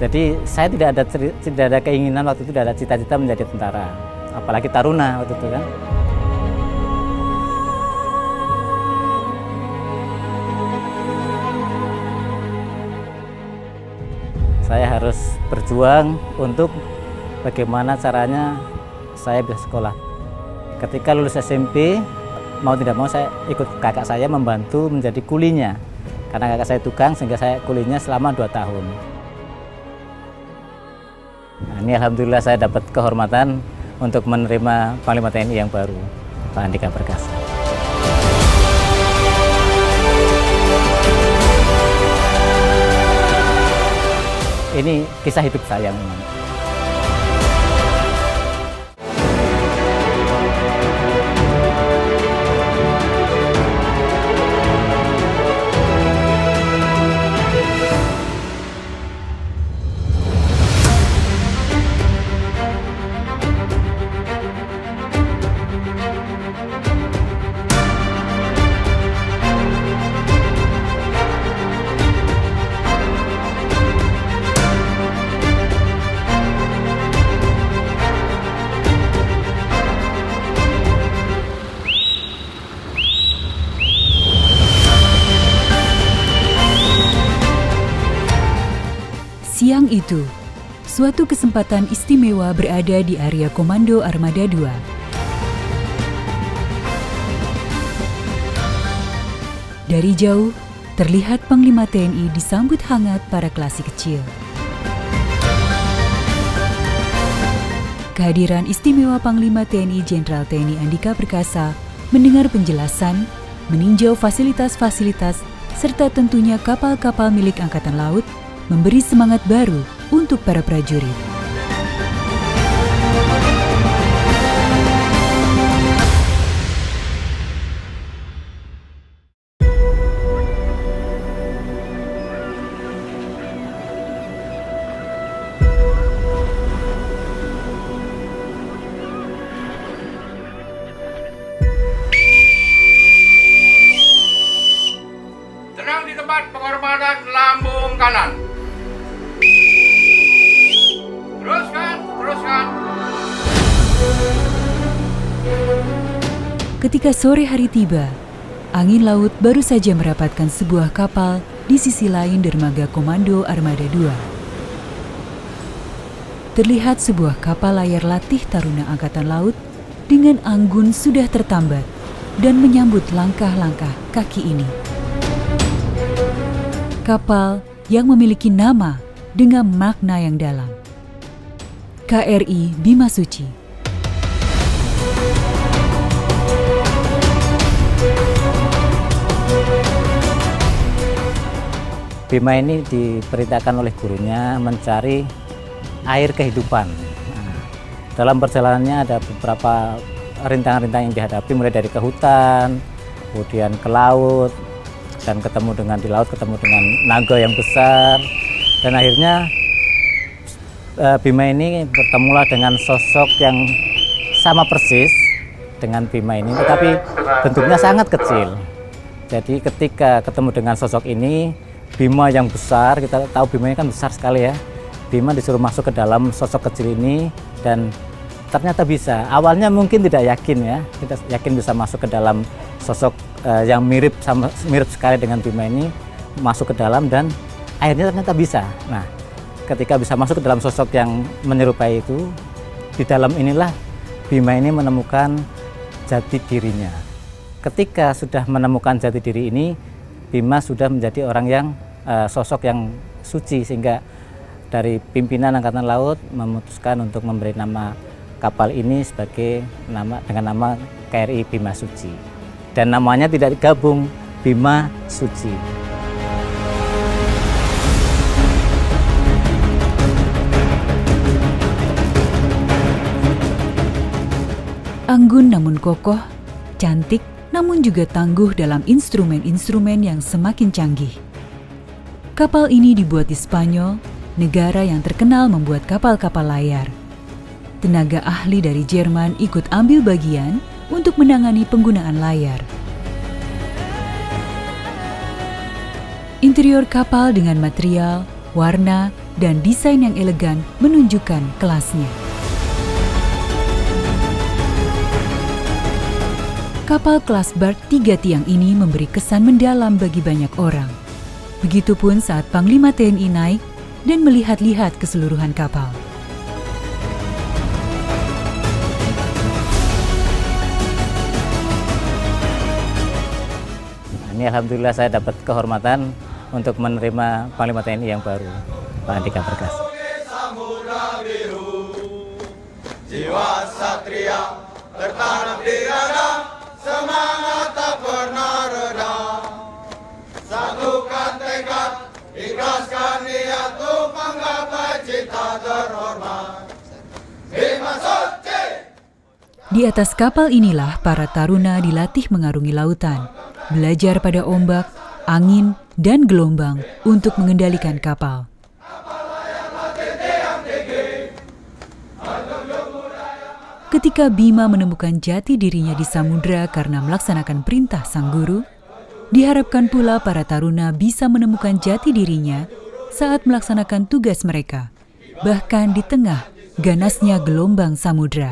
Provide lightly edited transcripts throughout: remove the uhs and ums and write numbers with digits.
Jadi saya tidak ada keinginan waktu itu, tidak ada cita-cita menjadi tentara, apalagi taruna waktu itu kan. Saya harus berjuang untuk bagaimana caranya saya bisa sekolah. Ketika lulus SMP, mau tidak mau saya ikut kakak saya membantu menjadi kulinya. Karena kakak saya tukang, sehingga saya kulinya selama 2 tahun. Nah, ini alhamdulillah saya dapat kehormatan untuk menerima Panglima TNI yang baru, Pak Andika Perkasa. Ini kisah hidup saya memang. Siang itu, suatu kesempatan istimewa berada di area Komando Armada 2. Dari jauh, terlihat Panglima TNI disambut hangat para klasi kecil. Kehadiran istimewa Panglima TNI Jenderal TNI Andika Perkasa mendengar penjelasan, meninjau fasilitas-fasilitas, serta tentunya kapal-kapal milik Angkatan Laut, memberi semangat baru untuk para prajurit. Tenang di tempat penghormatan lambung kanan. Teruskan. Ketika sore hari tiba, angin laut baru saja merapatkan sebuah kapal di sisi lain dermaga Komando Armada 2. Terlihat sebuah kapal layar latih Taruna Angkatan Laut dengan anggun sudah tertambat dan menyambut langkah-langkah kaki ini. Kapal yang memiliki nama dengan makna yang dalam. KRI Bima Suci. Bima ini diperintahkan oleh gurunya mencari air kehidupan. Nah, dalam perjalanannya ada beberapa rintangan-rintangan yang dihadapi, mulai dari ke hutan, kemudian ke laut, dan ketemu dengan di laut, ketemu dengan naga yang besar, dan akhirnya Bima ini bertemulah dengan sosok yang sama persis dengan Bima ini, tetapi bentuknya sangat kecil. Jadi ketika ketemu dengan sosok ini, Bima yang besar, kita tahu Bima ini kan besar sekali ya. Bima disuruh masuk ke dalam sosok kecil ini dan ternyata bisa. Awalnya mungkin tidak yakin ya, tidak yakin bisa masuk ke dalam sosok yang mirip sekali dengan Bima ini, masuk ke dalam dan akhirnya ternyata bisa. Nah, ketika bisa masuk ke dalam sosok yang menyerupai itu, di dalam inilah Bima ini menemukan jati dirinya. Ketika sudah menemukan jati diri ini, Bima sudah menjadi orang yang sosok yang suci, sehingga dari pimpinan Angkatan Laut memutuskan untuk memberi nama kapal ini sebagai dengan nama KRI Bima Suci. Dan namanya tidak digabung, Bima Suci. Anggun namun kokoh, cantik namun juga tangguh dalam instrumen-instrumen yang semakin canggih. Kapal ini dibuat di Spanyol, negara yang terkenal membuat kapal-kapal layar. Tenaga ahli dari Jerman ikut ambil bagian untuk menangani penggunaan layar. Interior kapal dengan material, warna, dan desain yang elegan menunjukkan kelasnya. Kapal kelas Bark 3 tiang ini memberi kesan mendalam bagi banyak orang. Begitupun saat Panglima TNI naik dan melihat-lihat keseluruhan kapal. Ini alhamdulillah saya dapat kehormatan untuk menerima Panglima TNI yang baru, Pak Andika Perkasa. Jiwa satria tertanam di dada, semangat tak pernah reda. Satukan tekad, ikhlaskan niat untuk menggapai cita terhormat. Bima Suci. Di atas kapal inilah para taruna dilatih mengarungi lautan, belajar pada ombak, angin, dan gelombang untuk mengendalikan kapal. Ketika Bima menemukan jati dirinya di samudera karena melaksanakan perintah sang guru, diharapkan pula para taruna bisa menemukan jati dirinya saat melaksanakan tugas mereka, bahkan di tengah ganasnya gelombang samudera.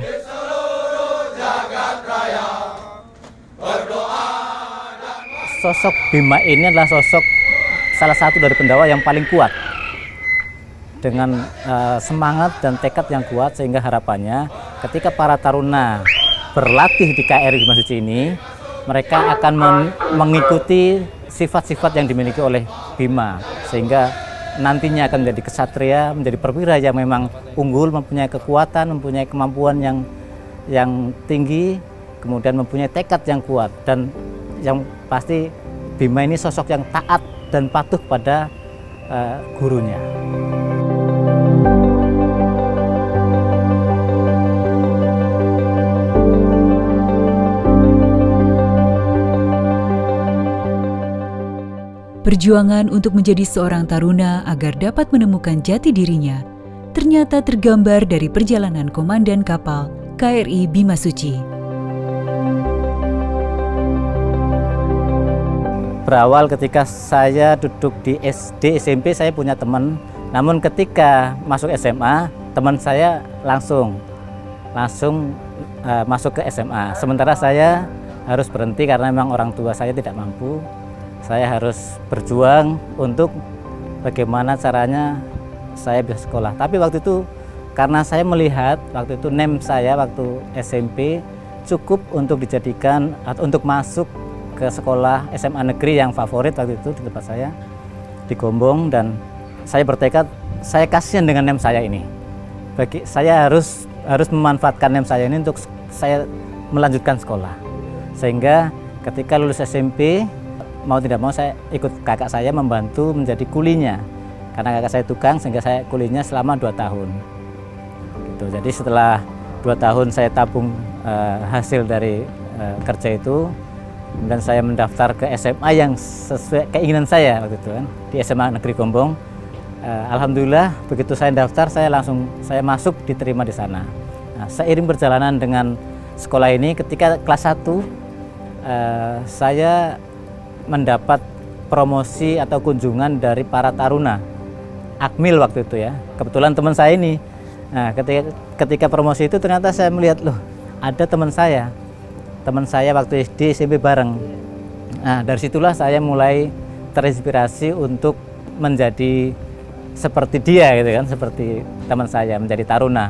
Sosok Bima ini adalah sosok salah satu dari pendawa yang paling kuat, dengan semangat dan tekad yang kuat, sehingga harapannya ketika para taruna berlatih di KRI Bima Suci ini, mereka akan mengikuti sifat-sifat yang dimiliki oleh Bima, sehingga nantinya akan menjadi kesatria, menjadi perwira yang memang unggul, mempunyai kekuatan, mempunyai kemampuan yang tinggi, kemudian mempunyai tekad yang kuat, dan yang pasti Bima ini sosok yang taat dan patuh pada gurunya. Perjuangan untuk menjadi seorang taruna agar dapat menemukan jati dirinya ternyata tergambar dari perjalanan komandan kapal KRI Bima Suci. Berawal ketika saya duduk di SD, SMP saya punya teman, namun ketika masuk SMA, teman saya langsung masuk ke SMA. Sementara saya harus berhenti karena memang orang tua saya tidak mampu. Saya harus berjuang untuk bagaimana caranya saya bisa sekolah. Tapi waktu itu karena saya melihat waktu itu NEM saya waktu SMP cukup untuk dijadikan atau untuk masuk ke sekolah SMA negeri yang favorit waktu itu di tempat saya di Gombong, dan saya bertekad saya kasihan dengan NEM saya ini. Saya harus memanfaatkan NEM saya ini untuk saya melanjutkan sekolah. Sehingga ketika lulus SMP, mau tidak mau saya ikut kakak saya membantu menjadi kulinya, karena kakak saya tukang, sehingga saya kulinya selama 2 tahun gitu. Jadi setelah 2 tahun saya tabung hasil dari kerja itu, kemudian saya mendaftar ke SMA yang sesuai keinginan saya waktu itu kan, di SMA Negeri Gombong. Alhamdulillah begitu saya daftar, saya masuk, diterima di sana. Nah, seiring perjalanan dengan sekolah ini, ketika kelas 1 saya mendapat promosi atau kunjungan dari para taruna Akmil waktu itu ya. Kebetulan teman saya ini. Nah, ketika promosi itu ternyata saya melihat, loh, ada teman saya waktu SD SMP bareng. Nah, dari situlah saya mulai terinspirasi untuk menjadi seperti dia gitu kan, seperti teman saya, menjadi taruna.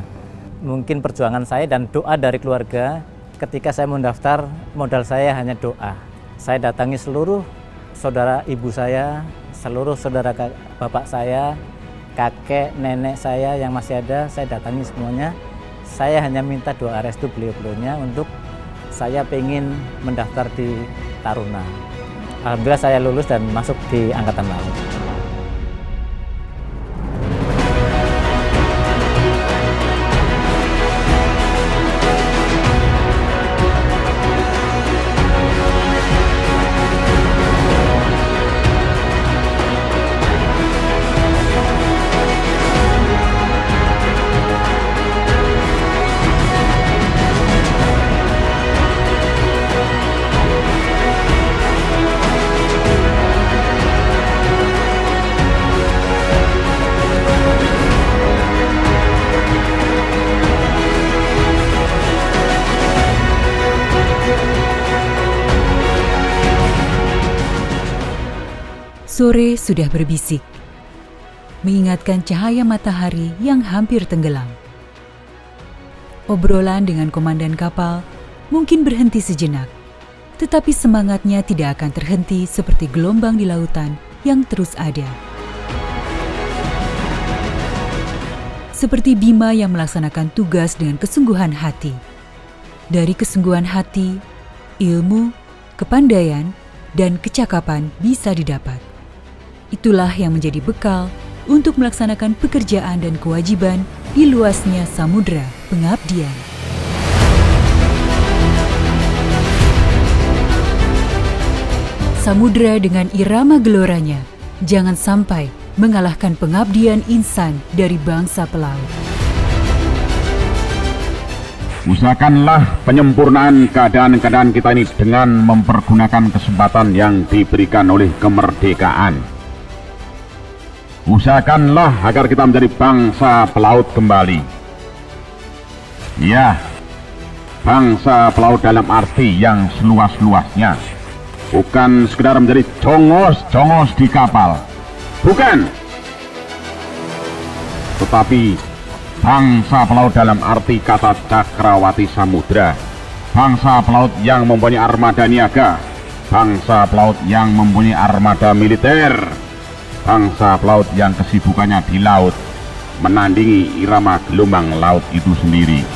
Mungkin perjuangan saya dan doa dari keluarga, ketika saya mendaftar, modal saya hanya doa. Saya datangi seluruh saudara ibu saya, seluruh saudara bapak saya, kakek, nenek saya yang masih ada, saya datangi semuanya. Saya hanya minta doa restu beliau-beliaunya untuk saya pengen mendaftar di Taruna. Alhamdulillah saya lulus dan masuk di Angkatan Laut. Sore sudah berbisik, mengingatkan cahaya matahari yang hampir tenggelam. Obrolan dengan komandan kapal mungkin berhenti sejenak, tetapi semangatnya tidak akan terhenti seperti gelombang di lautan yang terus ada. Seperti Bima yang melaksanakan tugas dengan kesungguhan hati. Dari kesungguhan hati, ilmu, kepandaian, dan kecakapan bisa didapat. Itulah yang menjadi bekal untuk melaksanakan pekerjaan dan kewajiban di luasnya samudera pengabdian. Samudera dengan irama geloranya jangan sampai mengalahkan pengabdian insan dari bangsa pelaut. Usahakanlah penyempurnaan keadaan-keadaan kita ini dengan mempergunakan kesempatan yang diberikan oleh kemerdekaan. Usahakanlah agar kita menjadi bangsa pelaut kembali. Ya, bangsa pelaut dalam arti yang seluas-luasnya. Bukan sekedar menjadi jongos-jongos di kapal. Bukan. Tetapi bangsa pelaut dalam arti kata cakrawati samudra. Bangsa pelaut yang mempunyai armada niaga. Bangsa pelaut yang mempunyai armada militer. Bangsa pelaut yang kesibukannya di laut, menandingi irama gelombang laut itu sendiri.